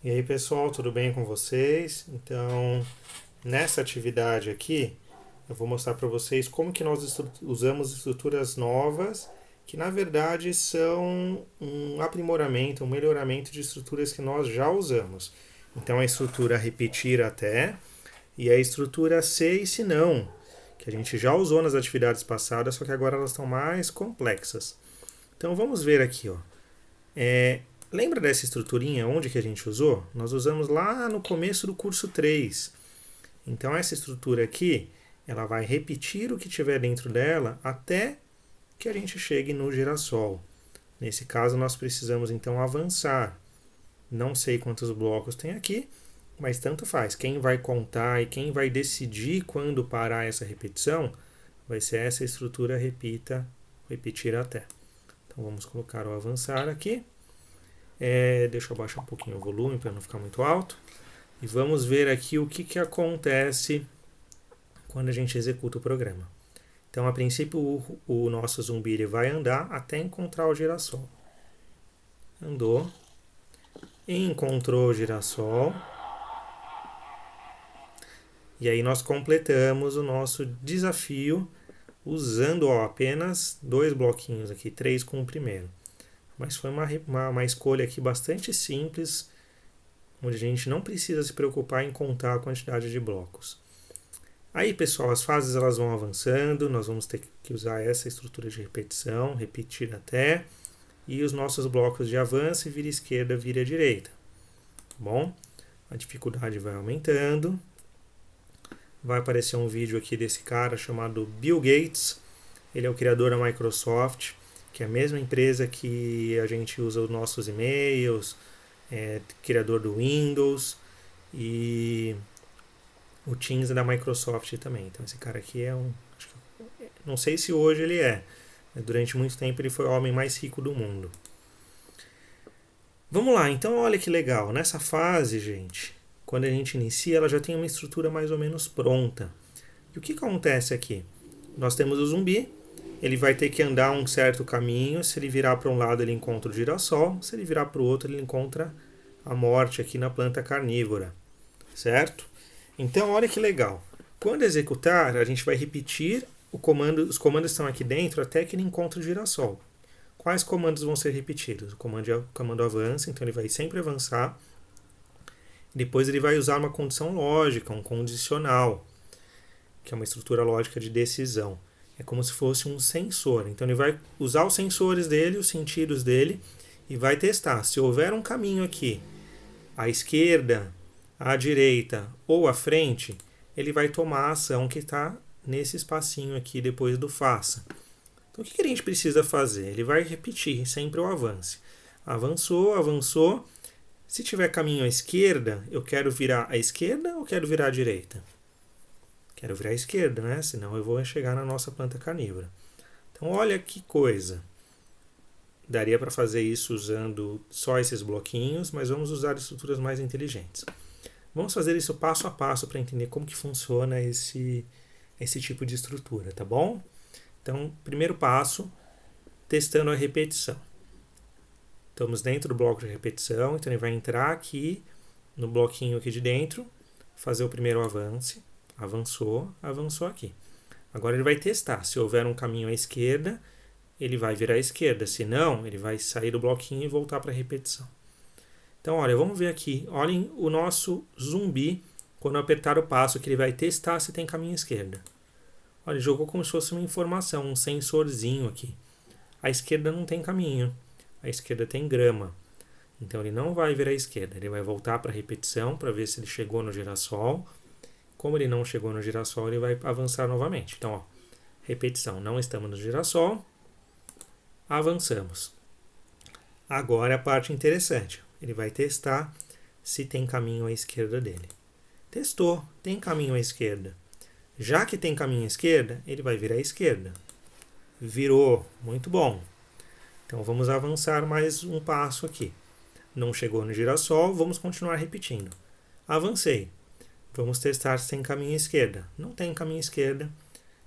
E aí pessoal, tudo bem com vocês? Então, nessa atividade aqui, eu vou mostrar para vocês como que nós usamos estruturas novas, que na verdade são um aprimoramento, um melhoramento de estruturas que nós já usamos. Então, a estrutura repetir até e a estrutura se e se não, que a gente já usou nas atividades passadas, só que agora elas estão mais complexas. Então, vamos ver aqui, ó. É, Lembra dessa estruturinha onde que a gente usou? Nós usamos lá no começo do curso 3. Então essa estrutura aqui, ela vai repetir o que tiver dentro dela até que a gente chegue no girassol. Nesse caso nós precisamos então avançar. Não sei quantos blocos tem aqui, mas tanto faz. Quem vai contar e quem vai decidir quando parar essa repetição vai ser essa estrutura repetir até. Então vamos colocar o avançar aqui. Deixa eu baixar um pouquinho o volume para não ficar muito alto. E vamos ver aqui o que acontece quando a gente executa o programa. Então, a princípio, o nosso zumbi ele vai andar até encontrar o girassol. Andou. Encontrou o girassol. E aí nós completamos o nosso desafio usando apenas 2 bloquinhos aqui, 3 com o primeiro. Mas foi uma escolha aqui bastante simples, onde a gente não precisa se preocupar em contar a quantidade de blocos. Aí, pessoal, as fases elas vão avançando, nós vamos ter que usar essa estrutura de repetição, repetir até, e os nossos blocos de avanço e vira esquerda, vira direita. Bom, a dificuldade vai aumentando. Vai aparecer um vídeo aqui desse cara chamado Bill Gates. Ele é o criador da Microsoft, que é a mesma empresa que a gente usa os nossos e-mails, criador do Windows, e o Teams é da Microsoft também. Então esse cara aqui não sei se hoje ele mas durante muito tempo ele foi o homem mais rico do mundo. Vamos lá, então olha que legal. Nessa fase, gente, quando a gente inicia, ela já tem uma estrutura mais ou menos pronta. E o que acontece aqui? Nós temos o zumbi, ele vai ter que andar um certo caminho. Se ele virar para um lado, ele encontra o girassol. Se ele virar para o outro, ele encontra a morte aqui na planta carnívora. Certo? Então, olha que legal. Quando executar, a gente vai repetir os comandos estão aqui dentro até que ele encontre o girassol. Quais comandos vão ser repetidos? O comando avança, então ele vai sempre avançar. Depois ele vai usar uma condição lógica, um condicional, que é uma estrutura lógica de decisão. É como se fosse um sensor. Então ele vai usar os sensores dele, os sentidos dele, e vai testar. Se houver um caminho aqui, à esquerda, à direita ou à frente, ele vai tomar a ação que está nesse espacinho aqui depois do faça. Então o que a gente precisa fazer? Ele vai repetir sempre o avance. Avançou, avançou. Se tiver caminho à esquerda, eu quero virar à esquerda ou quero virar à direita? Quero virar à esquerda, né? Senão eu vou chegar na nossa planta carnívora. Então, olha que coisa. Daria para fazer isso usando só esses bloquinhos, mas vamos usar estruturas mais inteligentes. Vamos fazer isso passo a passo para entender como que funciona esse tipo de estrutura, tá bom? Então, primeiro passo, testando a repetição. Estamos dentro do bloco de repetição, então ele vai entrar aqui no bloquinho aqui de dentro, fazer o primeiro avance. Avançou aqui. Agora ele vai testar. Se houver um caminho à esquerda, ele vai virar à esquerda. Se não, ele vai sair do bloquinho e voltar para a repetição. Então, olha, vamos ver aqui. Olhem o nosso zumbi quando apertar o passo que ele vai testar se tem caminho à esquerda. Olha, ele jogou como se fosse uma informação, um sensorzinho aqui. À esquerda não tem caminho. À esquerda tem grama. Então ele não vai virar à esquerda. Ele vai voltar para a repetição para ver se ele chegou no girassol. Como ele não chegou no girassol, ele vai avançar novamente. Então, ó, repetição. Não estamos no girassol. Avançamos. Agora a parte interessante. Ele vai testar se tem caminho à esquerda dele. Testou. Tem caminho à esquerda. Já que tem caminho à esquerda, ele vai virar à esquerda. Virou. Muito bom. Então, vamos avançar mais um passo aqui. Não chegou no girassol, vamos continuar repetindo. Avancei. Vamos testar se tem caminho à esquerda. Não tem caminho à esquerda.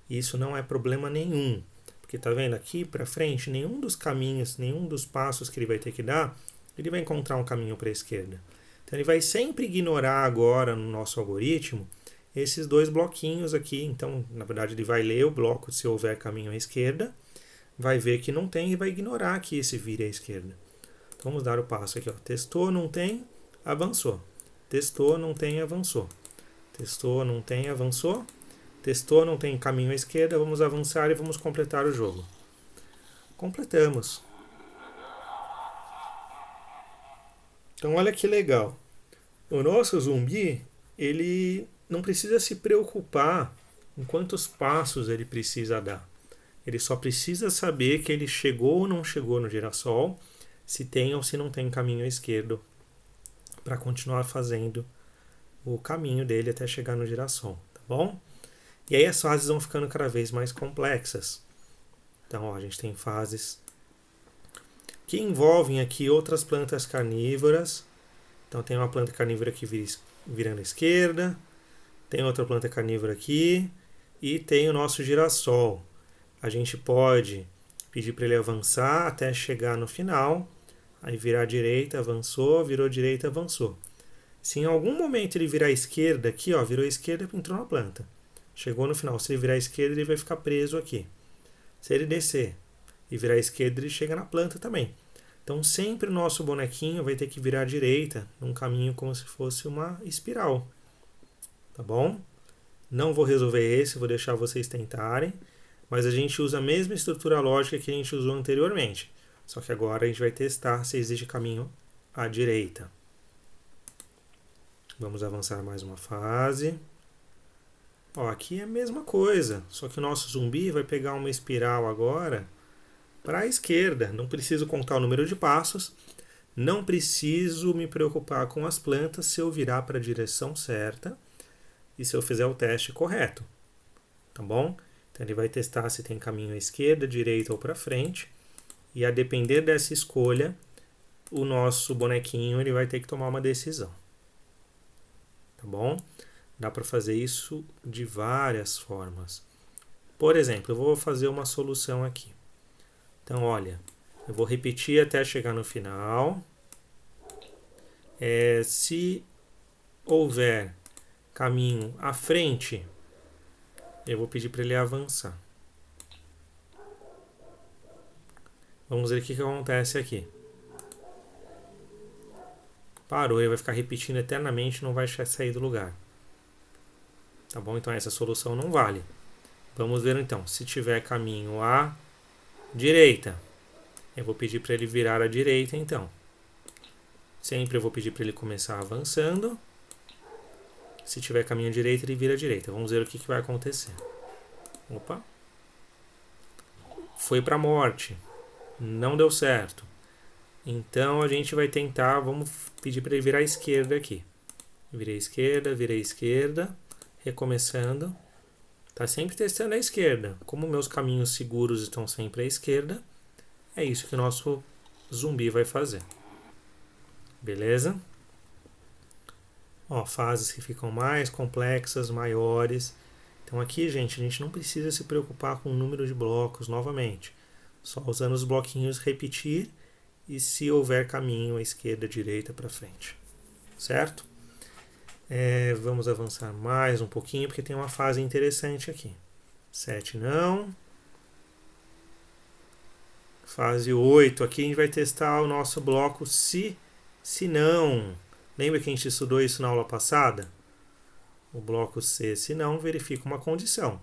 Isso não é problema nenhum. Porque tá vendo aqui para frente, nenhum dos caminhos, nenhum dos passos que ele vai ter que dar, ele vai encontrar um caminho para a esquerda. Então ele vai sempre ignorar agora no nosso algoritmo esses dois bloquinhos aqui. Então, na verdade, ele vai ler o bloco se houver caminho à esquerda, vai ver que não tem e vai ignorar aqui esse vire à esquerda. Então, vamos dar o passo aqui. Ó. Testou, não tem, avançou. Testou, não tem, avançou. Testou, não tem, avançou. Testou, não tem caminho à esquerda, vamos avançar e vamos completar o jogo. Completamos. Então olha que legal. O nosso zumbi, ele não precisa se preocupar em quantos passos ele precisa dar. Ele só precisa saber que ele chegou ou não chegou no girassol, se tem ou se não tem caminho à esquerda, para continuar fazendo o caminho dele até chegar no girassol, tá bom? E aí as fases vão ficando cada vez mais complexas. Então, ó, a gente tem fases que envolvem aqui outras plantas carnívoras. Então tem uma planta carnívora aqui virando à esquerda, tem outra planta carnívora aqui e tem o nosso girassol. A gente pode pedir para ele avançar até chegar no final, aí virar à direita, avançou, virou direita, avançou. Se em algum momento ele virar à esquerda aqui, ó, virou à esquerda, entrou na planta. Chegou no final, se ele virar à esquerda, ele vai ficar preso aqui. Se ele descer e virar à esquerda, ele chega na planta também. Então sempre o nosso bonequinho vai ter que virar à direita, num caminho como se fosse uma espiral. Tá bom? Não vou resolver esse, vou deixar vocês tentarem. Mas a gente usa a mesma estrutura lógica que a gente usou anteriormente. Só que agora a gente vai testar se existe caminho à direita. Vamos avançar mais uma fase. Ó, aqui é a mesma coisa, só que o nosso zumbi vai pegar uma espiral agora para a esquerda. Não preciso contar o número de passos, não preciso me preocupar com as plantas se eu virar para a direção certa e se eu fizer o teste correto. Tá bom? Então ele vai testar se tem caminho à esquerda, direita ou para frente. E a depender dessa escolha, o nosso bonequinho ele vai ter que tomar uma decisão. Tá bom? Dá para fazer isso de várias formas. Por exemplo, eu vou fazer uma solução aqui. Então, olha, eu vou repetir até chegar no final. Se houver caminho à frente, eu vou pedir para ele avançar. Vamos ver o que acontece aqui. Parou, ele vai ficar repetindo eternamente, não vai sair do lugar. Tá bom? Então essa solução não vale. Vamos ver então, se tiver caminho à direita, eu vou pedir para ele virar à direita então. Sempre eu vou pedir para ele começar avançando. Se tiver caminho à direita, ele vira à direita. Vamos ver o que vai acontecer. Opa. Foi para a morte. Não deu certo. Então a gente vai tentar, vamos pedir para ele virar à esquerda aqui. Virei à esquerda, recomeçando. Tá sempre testando a esquerda. Como meus caminhos seguros estão sempre à esquerda, é isso que o nosso zumbi vai fazer. Beleza? Ó, fases que ficam mais complexas, maiores. Então aqui, gente, a gente não precisa se preocupar com o número de blocos novamente. Só usando os bloquinhos repetir e se houver caminho à esquerda, direita, para frente. Certo? Vamos avançar mais um pouquinho, porque tem uma fase interessante aqui. 7 não. Fase 8. Aqui a gente vai testar o nosso bloco se não. Lembra que a gente estudou isso na aula passada? O bloco se não, verifica uma condição.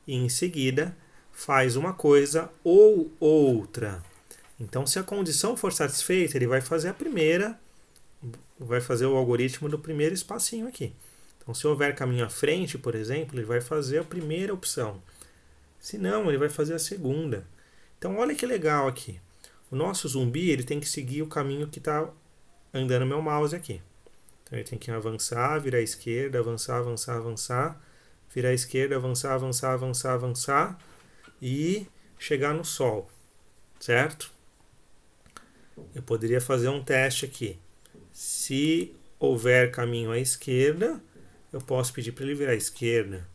E em seguida, faz uma coisa ou outra. Então, se a condição for satisfeita, ele vai fazer a primeira, vai fazer o algoritmo do primeiro espacinho aqui. Então, se houver caminho à frente, por exemplo, ele vai fazer a primeira opção. Se não, ele vai fazer a segunda. Então, olha que legal aqui. O nosso zumbi ele tem que seguir o caminho que está andando meu mouse aqui. Então, ele tem que avançar, virar à esquerda, avançar, avançar, avançar, virar à esquerda, avançar, avançar, avançar, avançar e chegar no sol, certo? Eu poderia fazer um teste aqui. Se houver caminho à esquerda, eu posso pedir para ele virar à esquerda.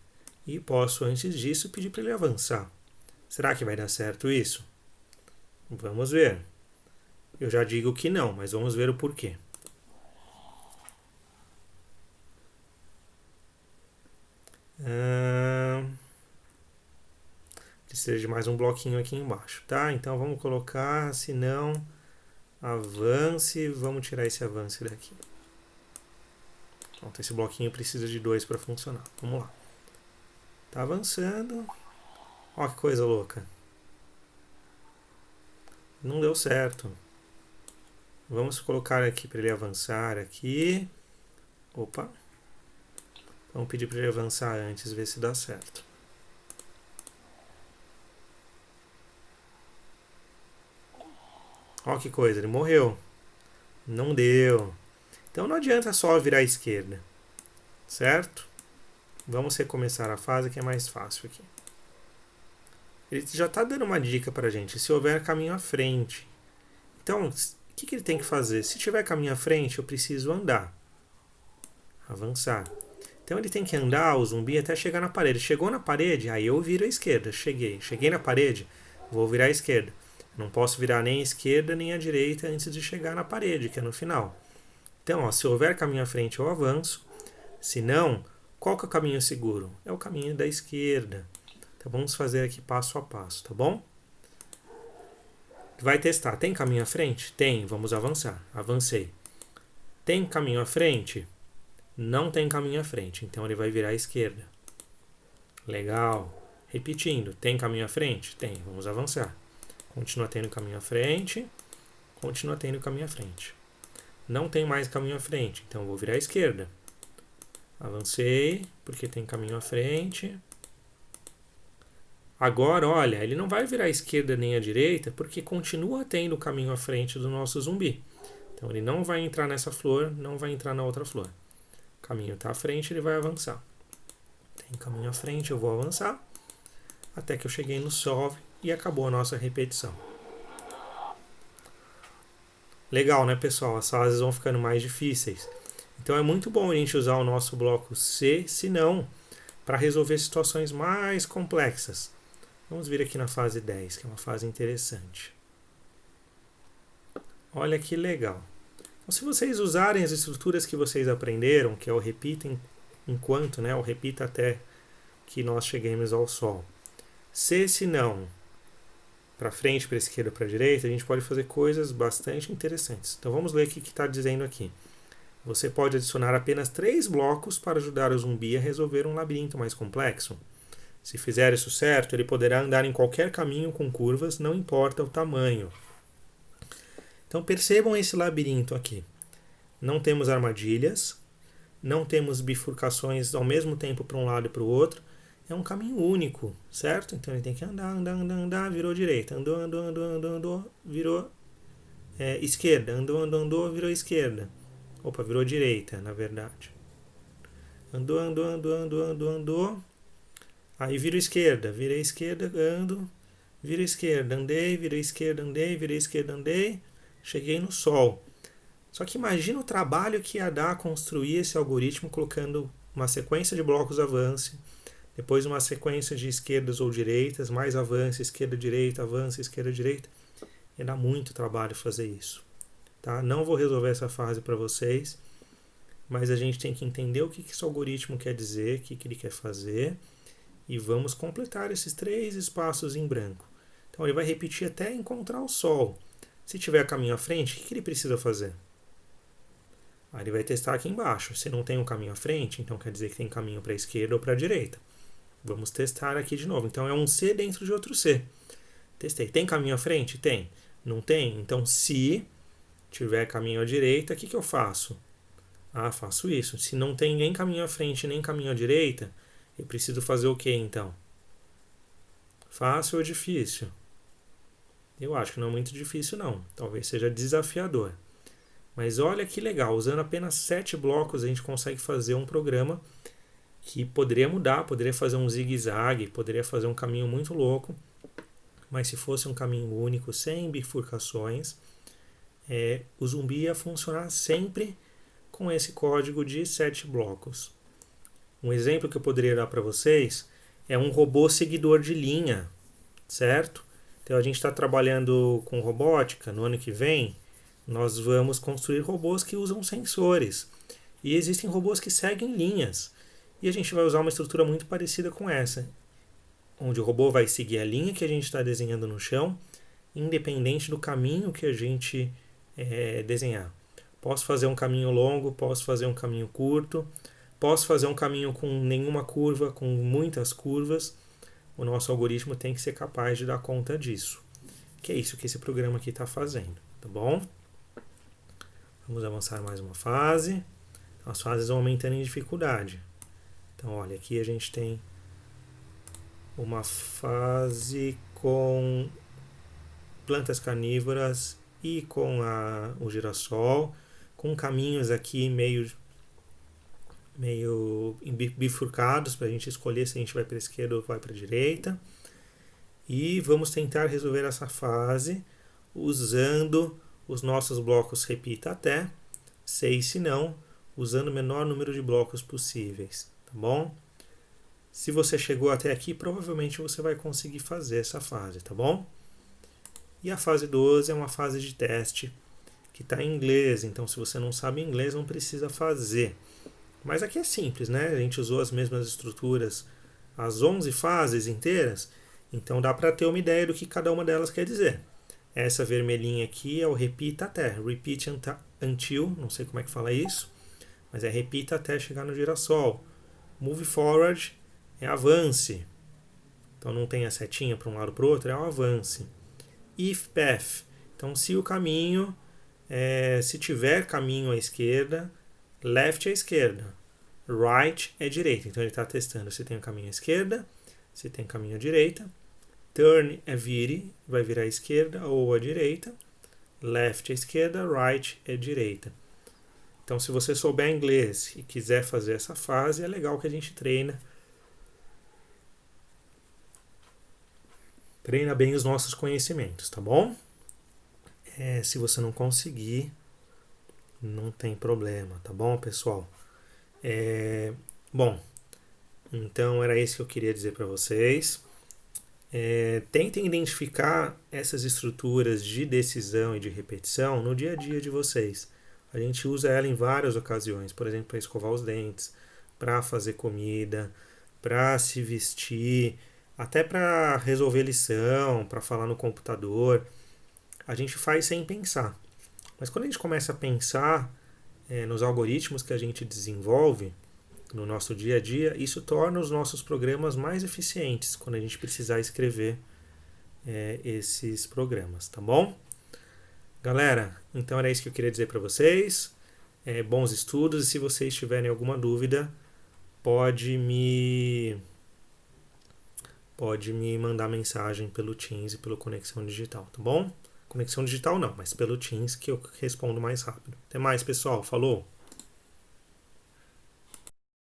E posso, antes disso, pedir para ele avançar. Será que vai dar certo isso? Vamos ver. Eu já digo que não, mas vamos ver o porquê. Precisa de mais um bloquinho aqui embaixo, tá? Então vamos colocar, se não, avance, vamos tirar esse avance daqui. Pronto, esse bloquinho precisa de 2 para funcionar. Vamos lá. Tá avançando. Ó que coisa louca. Não deu certo. Vamos colocar aqui para ele avançar aqui. Opa. Vamos pedir para ele avançar antes, ver se dá certo. Ó que coisa, ele morreu. Não deu. Então não adianta só virar à esquerda. Certo? Vamos recomeçar a fase que é mais fácil aqui. Ele já está dando uma dica para a gente. Se houver caminho à frente. Então, o que ele tem que fazer? Se tiver caminho à frente, eu preciso andar. Avançar. Então ele tem que andar, o zumbi, até chegar na parede. Chegou na parede, aí eu viro à esquerda. Cheguei na parede, vou virar à esquerda. Não posso virar nem à esquerda nem à direita antes de chegar na parede, que é no final. Então, ó, se houver caminho à frente, eu avanço. Se não, qual que é o caminho seguro? É o caminho da esquerda. Então vamos fazer aqui passo a passo, tá bom? Vai testar. Tem caminho à frente? Tem. Vamos avançar. Avancei. Tem caminho à frente? Não tem caminho à frente. Então ele vai virar à esquerda. Legal. Repetindo. Tem caminho à frente? Tem. Vamos avançar. Continua tendo caminho à frente. Continua tendo caminho à frente. Não tem mais caminho à frente. Então eu vou virar à esquerda. Avancei. Porque tem caminho à frente. Agora, olha, ele não vai virar à esquerda nem à direita, porque continua tendo o caminho à frente do nosso zumbi. Então ele não vai entrar nessa flor, não vai entrar na outra flor. O caminho está à frente, ele vai avançar. Tem caminho à frente, eu vou avançar, até que eu cheguei no solve e acabou a nossa repetição. Legal, né, pessoal? As fases vão ficando mais difíceis. Então é muito bom a gente usar o nosso bloco C, se não, para resolver situações mais complexas. Vamos vir aqui na fase 10, que é uma fase interessante. Olha que legal. Então, se vocês usarem as estruturas que vocês aprenderam, que é o repita enquanto, né, o repita até que nós cheguemos ao sol. Se não, para frente, para esquerda, para direita, a gente pode fazer coisas bastante interessantes. Então vamos ler o que está dizendo aqui. Você pode adicionar apenas 3 blocos para ajudar o zumbi a resolver um labirinto mais complexo. Se fizer isso certo, ele poderá andar em qualquer caminho com curvas, não importa o tamanho. Então percebam esse labirinto aqui. Não temos armadilhas, não temos bifurcações ao mesmo tempo para um lado e para o outro. É um caminho único, certo? Então ele tem que andar, virou direita, andou, virou esquerda, andou, virou esquerda. Opa, virou direita, na verdade. Andou. Aí viro esquerda, virei esquerda, ando, viro esquerda, andei, virei esquerda, andei, virei esquerda, andei, cheguei no sol. Só que imagina o trabalho que ia dar construir esse algoritmo colocando uma sequência de blocos avance, depois uma sequência de esquerdas ou direitas, mais avance, esquerda, direita, avance, esquerda, direita. Ia dar muito trabalho fazer isso. Tá? Não vou resolver essa fase para vocês, mas a gente tem que entender o que esse algoritmo quer dizer, o que ele quer fazer. E vamos completar esses 3 espaços em branco. Então ele vai repetir até encontrar o sol. Se tiver caminho à frente, o que ele precisa fazer? Aí ele vai testar aqui embaixo. Se não tem um caminho à frente, então quer dizer que tem caminho para a esquerda ou para a direita. Vamos testar aqui de novo. Então é um C dentro de outro C. Testei. Tem caminho à frente? Tem. Não tem? Então se tiver caminho à direita, o que eu faço? Faço isso. Se não tem nem caminho à frente nem caminho à direita, eu preciso fazer o que então? Fácil ou difícil? Eu acho que não é muito difícil não. Talvez seja desafiador. Mas olha que legal, usando apenas 7 blocos a gente consegue fazer um programa que poderia mudar, poderia fazer um zigue-zague, poderia fazer um caminho muito louco, mas se fosse um caminho único, sem bifurcações, o zumbi ia funcionar sempre com esse código de 7 blocos. Um exemplo que eu poderia dar para vocês é um robô seguidor de linha, certo? Então a gente está trabalhando com robótica. No ano que vem, nós vamos construir robôs que usam sensores. E existem robôs que seguem linhas. E a gente vai usar uma estrutura muito parecida com essa, onde o robô vai seguir a linha que a gente está desenhando no chão, independente do caminho que a gente desenhar. Posso fazer um caminho longo, posso fazer um caminho curto, posso fazer um caminho com nenhuma curva, com muitas curvas. O nosso algoritmo tem que ser capaz de dar conta disso. Que é isso que esse programa aqui está fazendo, tá bom? Vamos avançar mais uma fase. As fases vão aumentando em dificuldade. Então, olha, aqui a gente tem uma fase com plantas carnívoras e com o girassol, com caminhos aqui meio bifurcados para a gente escolher se a gente vai para a esquerda ou vai para a direita. E vamos tentar resolver essa fase usando os nossos blocos repita até, 6 se não, usando o menor número de blocos possíveis, tá bom? Se você chegou até aqui, provavelmente você vai conseguir fazer essa fase, tá bom? E a fase 12 é uma fase de teste que está em inglês, então se você não sabe inglês não precisa fazer. Mas aqui é simples, né? A gente usou as mesmas estruturas, as 11 fases inteiras, então dá para ter uma ideia do que cada uma delas quer dizer. Essa vermelhinha aqui é o repita até, repeat until, não sei como é que fala isso, mas é repita até chegar no girassol. Move forward é avance, então não tem a setinha para um lado para o outro, é o avance. If path, então se o caminho, se tiver caminho à esquerda, left é esquerda, right é direita, então ele está testando se tem um caminho à esquerda, se tem caminho à direita. Turn é vire, vai virar à esquerda ou à direita. Left é esquerda, right é direita. Então, se você souber inglês e quiser fazer essa fase, é legal que a gente treina bem os nossos conhecimentos, tá bom? Se você não conseguir, não tem problema, tá bom, pessoal? Bom, então era isso que eu queria dizer para vocês. Tentem identificar essas estruturas de decisão e de repetição no dia a dia de vocês. A gente usa ela em várias ocasiões, por exemplo, para escovar os dentes, para fazer comida, para se vestir, até para resolver lição, para falar no computador. A gente faz sem pensar. Mas quando a gente começa a pensar nos algoritmos que a gente desenvolve no nosso dia a dia, isso torna os nossos programas mais eficientes quando a gente precisar escrever esses programas, tá bom? Galera, então era isso que eu queria dizer para vocês. Bons estudos, e se vocês tiverem alguma dúvida, pode me mandar mensagem pelo Teams e pelo Conexão Digital, tá bom? Conexão Digital não, mas pelo Teams que eu respondo mais rápido. Até mais, pessoal. Falou!